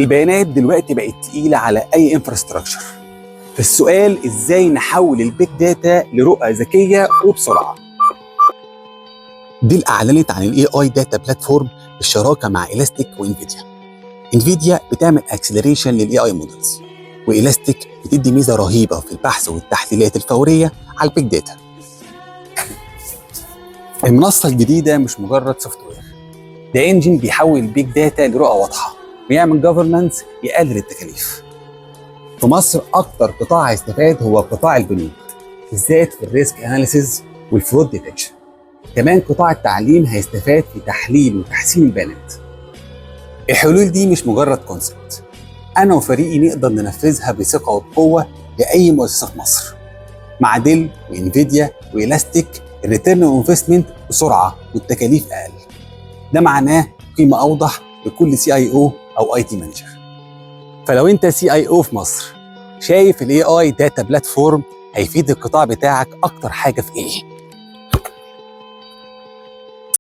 البيانات دلوقتي بقت تقيلة على أي انفراستراكشر. فالسؤال إزاي نحول البيج داتا لرؤى ذكية وبسرعة؟ ديل أعلنت عن ال AI داتا بلاتفورم بالشراكة مع إلاستيك وإنفيديا. إنفيديا بتعمل أكسلريشن لل AI مودلز، وإلاستيك بتدي ميزة رهيبة في البحث والتحليلات الفورية على البيج داتا. المنصة الجديدة مش مجرد سوفت وير، ده انجن بيحول البيج داتا لرؤى واضحة ويعمل جوفرنانس يقلل التكاليف. في مصر أكتر قطاع هيستفاد هو قطاع البنوك، بالذات في الريسك أناليسيز والفرود ديتكشن. كمان قطاع التعليم هيستفاد في تحليل وتحسين البيانات. الحلول دي مش مجرد كونسبت، أنا وفريقي نقدر ننفذها بثقة وبقوة لأي مؤسسة في مصر. مع ديل وإنفيديا وإلاستيك الريتيرن اون انفستمنت بسرعة والتكاليف أقل. ده معناه قيمة أوضح لكل CIO أو IT مانجر. فلو أنت CIO في مصر شايف ال AI داتا بلاتفورم هيفيد القطاع بتاعك أكتر حاجة في إيه؟